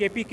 KPK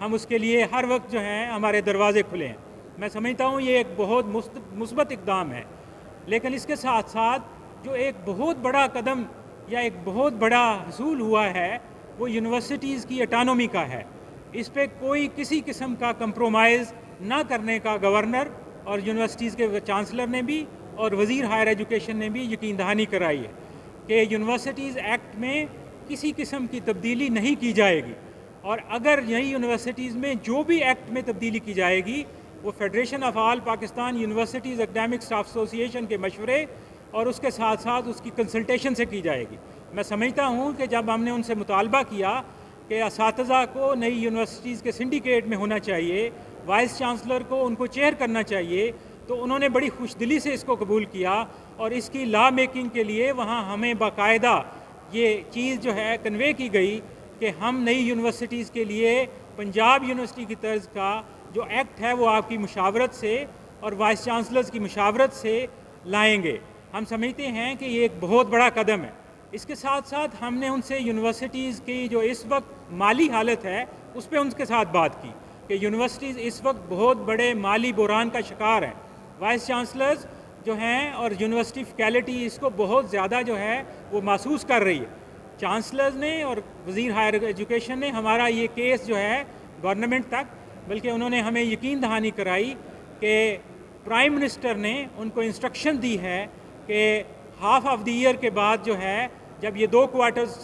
ہم اس کے لیے ہر وقت جو ہیں ہمارے دروازے کھلے ہیں۔ میں سمجھتا ہوں یہ ایک بہت مثبت اقدام ہے، لیکن اس کے ساتھ ساتھ جو ایک بہت بڑا قدم یا ایک بہت بڑا حصول ہوا ہے وہ یونیورسٹیز کی اٹانومی کا ہے۔ اس پہ کوئی کسی قسم کا کمپرومائز نہ کرنے کا گورنر اور یونیورسٹیز کے چانسلر نے بھی اور وزیر ہائر ایجوکیشن نے بھی یقین دہانی کرائی ہے کہ یونیورسٹیز ایکٹ میں کسی قسم کی تبدیلی نہیں کی جائے گی، اور اگر یہی یونیورسٹیز میں جو بھی ایکٹ میں تبدیلی کی جائے گی وہ federation of all Pakistan universities academic staff ایسوسی ایشن کے مشورے اور اس کے ساتھ ساتھ اس کی کنسلٹیشن سے کی جائے گی۔ میں سمجھتا ہوں کہ جب ہم نے ان سے مطالبہ کیا کہ اساتذہ کو نئی یونیورسٹیز کے سنڈیکیٹ میں ہونا چاہیے، وائس چانسلر کو ان کو چیئر کرنا چاہیے، تو انہوں نے بڑی خوش دلی سے اس کو قبول کیا، اور اس کی لا میکنگ کے لیے وہاں ہمیں باقاعدہ یہ چیز جو ہے کنوے کی گئی کہ ہم نئی یونیورسٹیز کے لیے پنجاب یونیورسٹی کی طرز کا جو ایکٹ ہے وہ آپ کی مشاورت سے اور وائس چانسلرز کی مشاورت سے لائیں گے۔ ہم سمجھتے ہیں کہ یہ ایک بہت بڑا قدم ہے۔ اس کے ساتھ ساتھ ہم نے ان سے یونیورسٹیز کی جو اس وقت مالی حالت ہے اس پہ ان کے ساتھ بات کی کہ یونیورسٹیز اس وقت بہت بڑے مالی بحران کا شکار ہیں۔ وائس چانسلرز جو ہیں اور یونیورسٹی فیکلٹی اس کو بہت زیادہ جو ہے وہ محسوس کر رہی ہے۔ چانسلرز نے اور وزیر ہائر ایجوکیشن نے ہمارا یہ کیس جو ہے گورنمنٹ تک، بلکہ انہوں نے ہمیں یقین دہانی کرائی کہ پرائم منسٹر نے ان کو انسٹرکشن دی ہے کہ ہاف آف دی ایئر کے بعد جو ہے جب یہ 2 کوارٹرز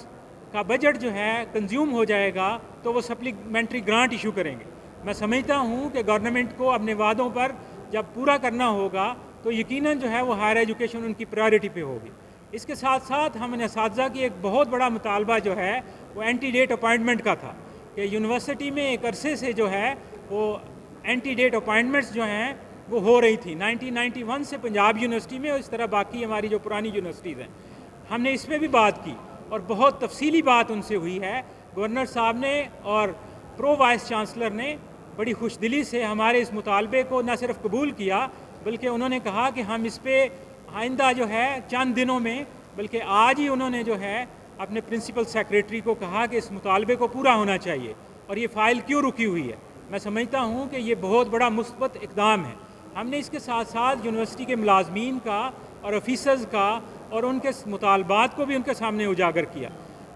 کا بجٹ جو ہے کنزیوم ہو جائے گا تو وہ سپلیمنٹری گرانٹ ایشو کریں گے۔ میں سمجھتا ہوں کہ گورنمنٹ کو اپنے وعدوں پر جب پورا کرنا ہوگا تو یقیناً جو ہے وہ ہائر ایجوکیشن ان کی پرائرٹی پہ ہوگی۔ اس کے ساتھ ساتھ ہم نے اساتذہ کی ایک بہت بڑا مطالبہ جو ہے وہ اینٹی ڈیٹ اپائنٹمنٹ کا تھا کہ یونیورسٹی میں ایک عرصے سے جو ہے وہ اینٹی ڈیٹ اپائنٹمنٹس جو ہیں وہ ہو رہی تھی 1991 سے پنجاب یونیورسٹی میں، اور اس طرح باقی ہماری جو پرانی یونیورسٹیز ہیں۔ ہم نے اس پہ بھی بات کی اور بہت تفصیلی بات ان سے ہوئی ہے۔ گورنر صاحب نے اور پرو وائس چانسلر نے بڑی خوش دلی سے ہمارے اس مطالبے کو نہ صرف قبول کیا بلکہ انہوں نے کہا کہ ہم اس پہ آئندہ جو ہے چند دنوں میں، بلکہ آج ہی انہوں نے جو ہے اپنے پرنسپل سیکریٹری کو کہا کہ اس مطالبے کو پورا ہونا چاہیے اور یہ فائل کیوں رکی ہوئی ہے۔ میں سمجھتا ہوں کہ یہ بہت بڑا مثبت اقدام ہے۔ ہم نے اس کے ساتھ ساتھ یونیورسٹی کے ملازمین کا اور آفیسرز کا اور ان کے مطالبات کو بھی ان کے سامنے اجاگر کیا۔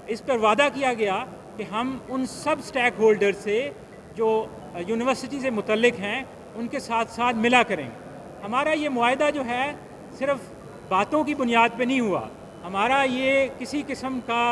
اس پر وعدہ کیا گیا کہ ہم ان سب سٹیک ہولڈر سے جو یونیورسٹی سے متعلق ہیں ان کے ساتھ ساتھ ملا کریں گے۔ ہمارا یہ معاہدہ جو ہے صرف باتوں کی بنیاد پہ نہیں ہوا، ہمارا یہ کسی قسم کا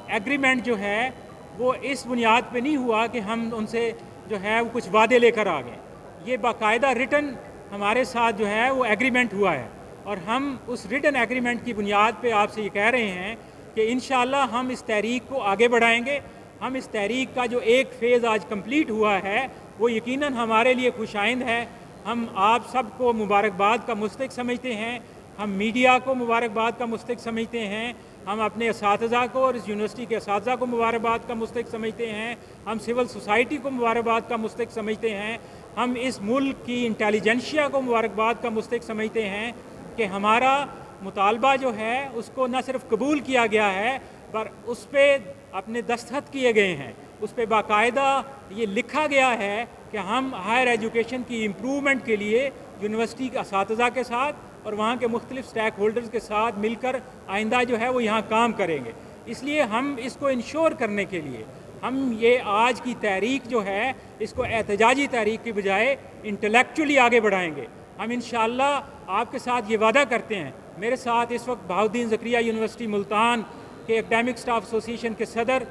ایگریمنٹ جو ہے وہ اس بنیاد پہ نہیں ہوا کہ ہم ان سے جو ہے وہ کچھ وعدے لے کر آ گئے۔ یہ باقاعدہ ریٹن ہمارے ساتھ جو ہے وہ ایگریمنٹ ہوا ہے، اور ہم اس ریٹن ایگریمنٹ کی بنیاد پہ آپ سے یہ کہہ رہے ہیں کہ انشاءاللہ ہم اس تحریک کو آگے بڑھائیں گے۔ ہم اس تحریک کا جو ایک فیز آج کمپلیٹ ہوا ہے وہ یقیناً ہمارے لیے خوش آئند ہے۔ ہم آپ سب کو مبارکباد کا مستحق سمجھتے ہیں، ہم میڈیا کو مبارکباد کا مستحق سمجھتے ہیں، ہم اپنے اساتذہ کو اور اس یونیورسٹی کے اساتذہ کو مبارکباد کا مستحق سمجھتے ہیں، ہم سول سوسائٹی کو مبارکباد کا مستحق سمجھتے ہیں، ہم اس ملک کی انٹیلیجنشیا کو مبارکباد کا مستحق سمجھتے ہیں کہ ہمارا مطالبہ جو ہے اس کو نہ صرف قبول کیا گیا ہے پر اس پہ اپنے دستخط کیے گئے ہیں، اس پہ باقاعدہ یہ لکھا گیا ہے کہ ہم ہائر ایجوکیشن کی امپرومنٹ کے لیے یونیورسٹی کے اساتذہ کے ساتھ اور وہاں کے مختلف سٹیک ہولڈرز کے ساتھ مل کر آئندہ جو ہے وہ یہاں کام کریں گے۔ اس لیے ہم اس کو انشور کرنے کے لیے ہم یہ آج کی تحریک جو ہے اس کو احتجاجی تحریک کی بجائے انٹلیکچولی آگے بڑھائیں گے۔ ہم انشاءاللہ آپ کے ساتھ یہ وعدہ کرتے ہیں۔ میرے ساتھ اس وقت بہاؤالدین زکریا یونیورسٹی ملتان کے اکیڈمک اسٹاف ایسوسی ایشن کے صدر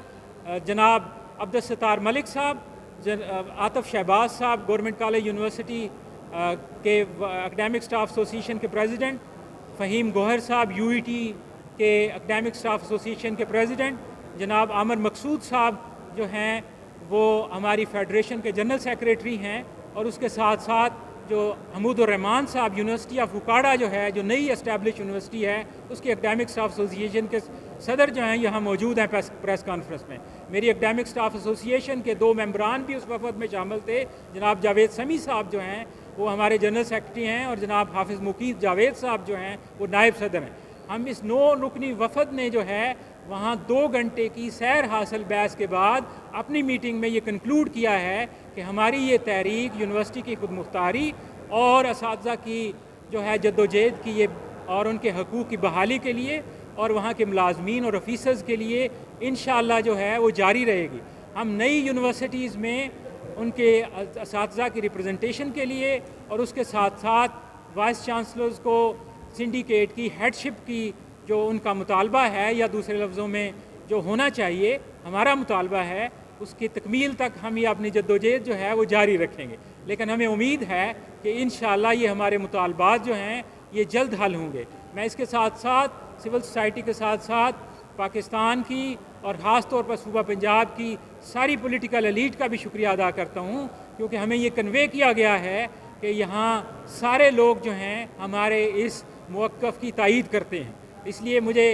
جناب عبدالستار ملک صاحب، عاطف شہباز صاحب گورنمنٹ کالج یونیورسٹی کے اکیڈمک اسٹاف ایسوسی ایشن کے پریزیڈنٹ، فہیم گوہر صاحب یو ای ٹی کے اکیڈمک اسٹاف ایسوسی ایشن کے پریزیڈنٹ، جناب عامر مقصود صاحب جو ہیں وہ ہماری فیڈریشن کے جنرل سیکریٹری ہیں، اور اس کے ساتھ ساتھ جو حمود الرحمان صاحب یونیورسٹی آف اکاڑا جو ہے جو نئی اسٹیبلش یونیورسٹی ہے اس کی اکیڈمک اسٹاف ایسوسی ایشن کے صدر جو ہیں یہاں موجود ہیں پریس کانفرنس میں۔ میری اکیڈمک اسٹاف ایسوسی ایشن کے 2 ممبران بھی اس وفد میں شامل تھے، جناب جاوید سمی صاحب جو ہیں وہ ہمارے جنرل سیکرٹری ہیں، اور جناب حافظ مقید جاوید صاحب جو ہیں وہ نائب صدر ہیں۔ ہم اس 9 رکنی وفد نے جو ہے وہاں 2 گھنٹے کی سیر حاصل بحث کے بعد اپنی میٹنگ میں یہ کنکلوڈ کیا ہے کہ ہماری یہ تحریک یونیورسٹی کی خود مختاری اور اساتذہ کی جو ہے جدوجہد کی یہ اور ان کے حقوق کی بحالی کے لیے اور وہاں کے ملازمین اور آفیسرز کے لیے انشاءاللہ جو ہے وہ جاری رہے گی. ہم نئی یونیورسٹیز میں ان کے اساتذہ کی ریپرزنٹیشن کے لیے اور اس کے ساتھ ساتھ وائس چانسلرز کو سنڈیکیٹ کی ہیڈ شپ کی جو ان کا مطالبہ ہے یا دوسرے لفظوں میں جو ہونا چاہیے ہمارا مطالبہ ہے اس کی تکمیل تک ہم یہ اپنی جدوجہد جو ہے وہ جاری رکھیں گے. لیکن ہمیں امید ہے کہ انشاءاللہ یہ ہمارے مطالبات جو ہیں یہ جلد حل ہوں گے. میں اس کے ساتھ ساتھ سول سوسائٹی کے ساتھ ساتھ پاکستان کی اور خاص طور پر صوبہ پنجاب کی ساری پولیٹیکل ایلیٹ کا بھی شکریہ ادا کرتا ہوں کیونکہ ہمیں یہ کنوے کیا گیا ہے کہ یہاں سارے لوگ جو ہیں ہمارے اس موقف کی تائید کرتے ہیں. اس لیے مجھے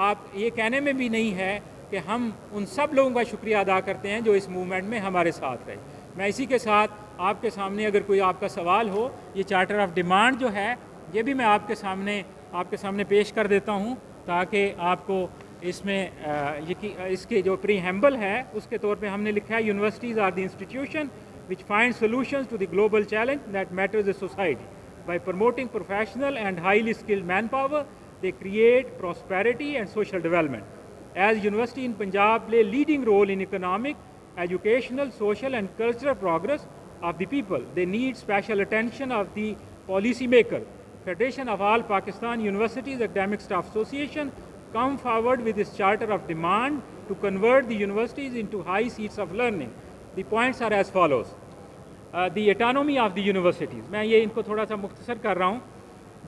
آپ یہ کہنے میں بھی نہیں ہے کہ ہم ان سب لوگوں کا شکریہ ادا کرتے ہیں جو اس موومنٹ میں ہمارے ساتھ رہے. میں اسی کے ساتھ آپ کے سامنے اگر کوئی آپ کا سوال ہو یہ چارٹر آف ڈیمانڈ جو ہے یہ بھی میں آپ کے سامنے پیش کر دیتا ہوں تاکہ آپ کو اس میں اس کے جو پری ہیمبل ہے اس کے طور پہ ہم نے لکھا ہے universities are the institution which find solutions to the global challenge that matters in society. By promoting professional and highly skilled manpower, they create prosperity and social development. As University in Punjab play a leading role in economic, educational, social and cultural progress of the people, they need special attention of the policy maker. Federation of All Pakistan Universities Academic Staff Association come forward with this charter of demand to convert the universities into high seats of learning. The points are as follows. The autonomy of the universities. میں یہ ان کو تھوڑا سا مختصر کر رہا ہوں.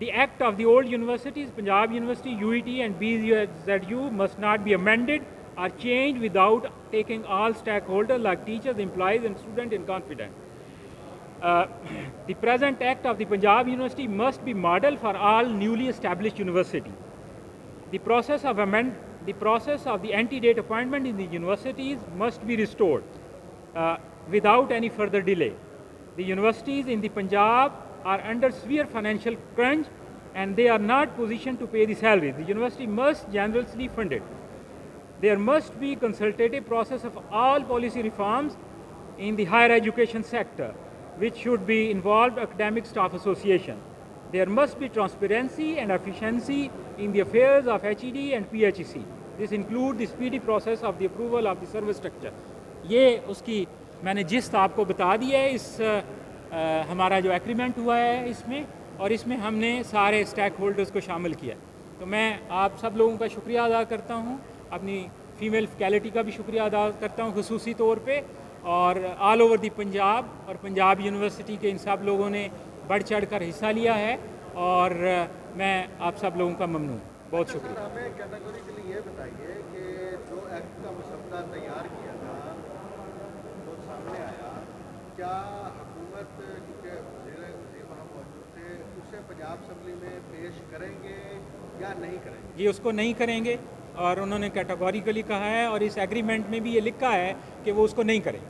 The Act of the old universities, Punjab University, UET and BZU must not be amended or changed without taking all stakeholders like teachers, employees and students in confidence. The present Act of the Punjab University must be model for all newly established universities. The process of the ante-date appointment in the universities must be restored. Without any further delay. The universities in the Punjab are under severe financial crunch and they are not positioned to pay the salaries. The university must generously fund it. There must be consultative process of all policy reforms in the higher education sector, which should be involved academic staff association. There must be transparency and efficiency in the affairs of HED and PHEC. This includes the speedy process of the approval of the service structure. یہ اس کی میں نے جست آپ کو بتا دیا ہے. اس ہمارا جو ایگریمنٹ ہوا ہے اس میں اور اس میں ہم نے سارے اسٹیک ہولڈرز کو شامل کیا. تو میں آپ سب لوگوں کا شکریہ ادا کرتا ہوں, اپنی فیمیل فیکلٹی کا بھی شکریہ ادا کرتا ہوں خصوصی طور پہ, اور آل اوور دی پنجاب اور پنجاب یونیورسٹی کے ان سب لوگوں نے بڑھ چڑھ کر حصہ لیا ہے اور میں آپ سب لوگوں کا ممنون. بہت شکریہ. ہمیں کیٹیگوریکلی یہ بتائیے کہ جو ایکٹ کا مسودہ تیار کیا تھا جو سامنے آیا, کیا حکومت کیونکہ وزیر وہاں موجود تھے اسے پنجاب اسمبلی میں پیش کریں گے یا نہیں کریں گے؟ جی اس کو نہیں کریں گے اور انہوں نے کیٹیگوریکلی کہا ہے اور اس ایگریمنٹ میں بھی یہ لکھا ہے کہ وہ اس کو نہیں کریں.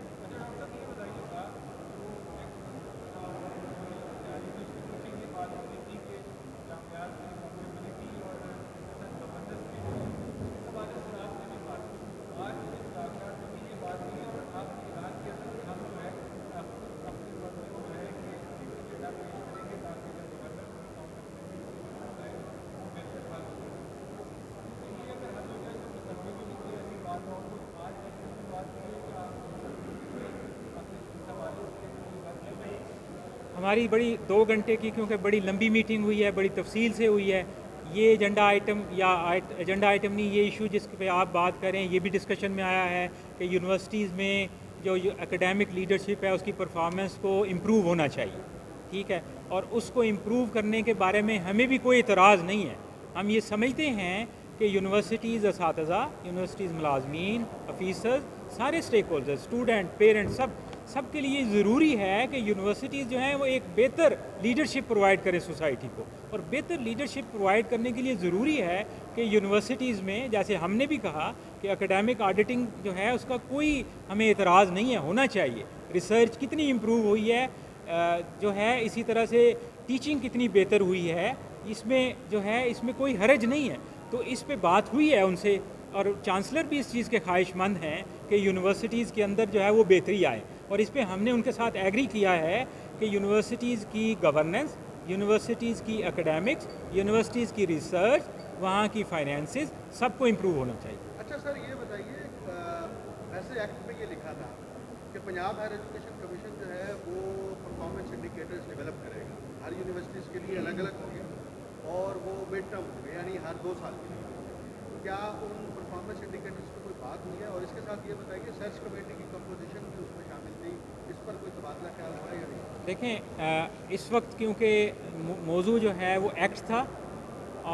ہماری بڑی 2 گھنٹے کی کیونکہ بڑی لمبی میٹنگ ہوئی ہے, بڑی تفصیل سے ہوئی ہے. یہ ایجنڈا آئٹم یا ایجنڈا آئٹم نہیں, یہ ایشو جس پہ آپ بات کریں یہ بھی ڈسکشن میں آیا ہے کہ یونیورسٹیز میں جو اکیڈیمک لیڈرشپ ہے اس کی پرفارمنس کو امپروو ہونا چاہیے. ٹھیک ہے, اور اس کو امپروو کرنے کے بارے میں ہمیں بھی کوئی اعتراض نہیں ہے. ہم یہ سمجھتے ہیں کہ یونیورسٹیز اساتذہ, یونیورسٹیز ملازمین, آفیسرز, سارے اسٹیک ہولڈرز, اسٹوڈنٹ, پیرنٹ, سب کے لیے ضروری ہے کہ یونیورسٹیز جو ہیں وہ ایک بہتر لیڈرشپ پرووائڈ کریں سوسائٹی کو. اور بہتر لیڈرشپ پرووائڈ کرنے کے لیے ضروری ہے کہ یونیورسٹیز میں جیسے ہم نے بھی کہا کہ اکیڈیمک آڈیٹنگ جو ہے اس کا کوئی ہمیں اعتراض نہیں ہے, ہونا چاہیے. ریسرچ کتنی امپروو ہوئی ہے جو ہے, اسی طرح سے ٹیچنگ کتنی بہتر ہوئی ہے, اس میں جو ہے اس میں کوئی حرج نہیں ہے. تو اس پہ بات ہوئی ہے ان سے اور چانسلر بھی اس چیز کے خواہش مند ہیں کہ یونیورسٹیز کے اندر جو ہے وہ بہتری آئے، اور اس پہ ہم نے ان کے ساتھ ایگری کیا ہے کہ یونیورسٹیز کی گورننس، یونیورسٹیز کی اکیڈیمکس، یونیورسٹیز کی ریسرچ، وہاں کی فائنینسز سب کو امپروو ہونا چاہیے۔ اچھا سر یہ بتائیے، ایسے ایکٹ میں یہ لکھا تھا کہ پنجاب ہائر ایجوکیشن کمیشن جو ہے وہ پرفارمنس انڈیکیٹرز ڈیولپ کرے گا، ہر یونیورسٹیز کے لیے الگ الگ ہوں گے اور وہ مڈ ٹرم ہوں گے، یعنی ہر 2 سال کے لیے۔ کیا ان پرفارمنس انڈیکیٹرز کی کوئی بات نہیں ہے؟ اور اس کے ساتھ یہ بتائیے سرچ کمیٹی کی کمپوزیشن بھی اس میں شامل تھی، اس پر کوئی تبادلہ خیال ہوا یا نہیں؟ دیکھیں اس وقت کیونکہ موضوع جو ہے وہ ایکٹ تھا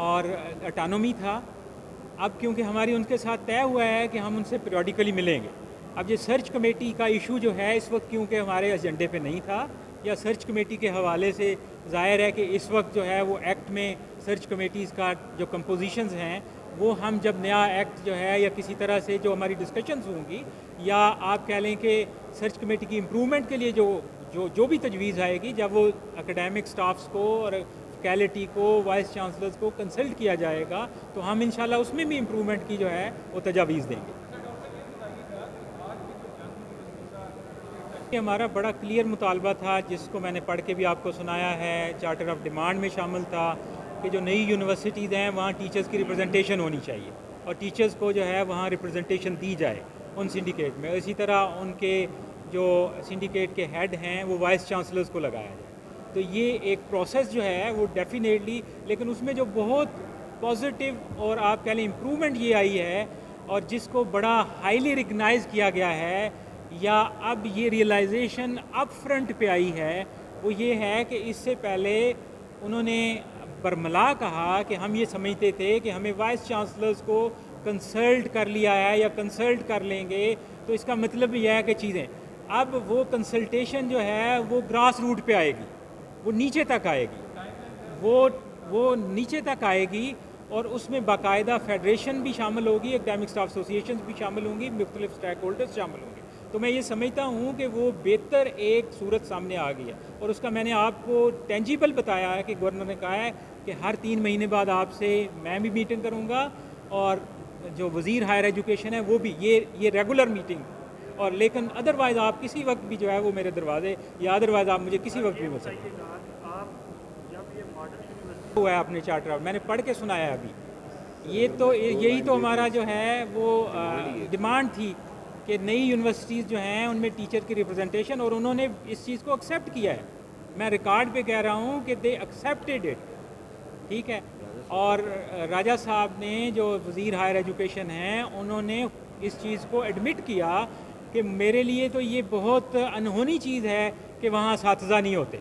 اور اٹانومی تھا، اب کیونکہ ہماری ان کے ساتھ طے ہوا ہے کہ ہم ان سے پیریوڈیکلی ملیں گے، اب یہ سرچ کمیٹی کا ایشو جو ہے اس وقت کیونکہ ہمارے ایجنڈے پہ نہیں تھا، یا سرچ کمیٹی کے حوالے سے ظاہر ہے کہ اس وقت جو ہے وہ ایکٹ میں سرچ کمیٹیز کا جو کمپوزیشنز ہیں وہ ہم جب نیا ایکٹ جو ہے یا کسی طرح سے جو ہماری ڈسکشنز ہوں گی، یا آپ کہہ لیں کہ سرچ کمیٹی کی امپرومنٹ کے لیے جو بھی تجویز آئے گی، جب وہ اکیڈیمک سٹافز کو اور فیکلٹی کو، وائس چانسلرز کو کنسلٹ کیا جائے گا تو ہم انشاءاللہ اس میں بھی امپرومنٹ کی جو ہے وہ تجاویز دیں گے۔ یہ ہمارا بڑا کلیئر مطالبہ تھا جس کو میں نے پڑھ کے بھی آپ کو سنایا ہے، چارٹر آف ڈیمانڈ میں شامل تھا کہ جو نئی یونیورسٹیز ہیں وہاں ٹیچرز کی ریپرزنٹیشن ہونی چاہیے، اور ٹیچرز کو جو ہے وہاں ریپرزنٹیشن دی جائے ان سنڈیکیٹ میں، اسی طرح ان کے جو سنڈیکیٹ کے ہیڈ ہیں وہ وائس چانسلرز کو لگایا جائے۔ تو یہ ایک پروسیس جو ہے وہ ڈیفینیٹلی، لیکن اس میں جو بہت پازیٹیو اور آپ کہہ لیں امپرومنٹ یہ آئی ہے اور جس کو بڑا ہائیلی ریکگنائز کیا گیا ہے، یا اب یہ ریئلائزیشن اپ فرنٹ پہ آئی ہے، وہ یہ ہے کہ اس سے پہلے انہوں نے برملا کہا کہ ہم یہ سمجھتے تھے کہ ہمیں وائس چانسلرز کو کنسلٹ کر لیا ہے یا کنسلٹ کر لیں گے تو اس کا مطلب یہ ہے کہ چیزیں، اب وہ کنسلٹیشن جو ہے وہ گراس روٹ پہ آئے گی، وہ نیچے تک آئے گی، وہ نیچے تک آئے گی، اور اس میں باقاعدہ فیڈریشن بھی شامل ہوگی، اکیڈیمک اسٹاف ایسوسیشنز بھی شامل ہوں گی، مختلف اسٹیک ہولڈرز شامل ہوں گے۔ تو میں یہ سمجھتا ہوں کہ وہ بہتر ایک صورت سامنے آ گئی ہے، اور اس کا میں نے آپ کو ٹینجیبل بتایا ہے کہ گورنر نے کہا ہے کہ ہر 3 مہینے بعد آپ سے میں بھی میٹنگ کروں گا، اور جو وزیر ہائر ایجوکیشن ہے وہ بھی، یہ ریگولر میٹنگ، اور لیکن ادروائز آپ کسی وقت بھی جو ہے وہ میرے دروازے، یا ادروائز آپ مجھے کسی وقت بھی مل سکتے ہیں۔ ہوا ہے اپنے چارٹر، میں نے پڑھ کے سنایا ابھی، یہی تو ہمارا جو ہے وہ ڈیمانڈ تھی کہ نئی یونیورسٹیز جو ہیں ان میں ٹیچر کی ریپرزنٹیشن، اور انہوں نے اس چیز کو ایکسیپٹ کیا ہے، میں ریکارڈ پہ کہہ رہا ہوں کہ دے ایکسیپٹیڈ اٹ، ٹھیک ہے۔ اور راجہ صاحب نے جو وزیر ہائر ایجوکیشن ہیں انہوں نے اس چیز کو ایڈمٹ کیا کہ میرے لیے تو یہ بہت انہونی چیز ہے کہ وہاں اساتذہ نہیں ہوتے۔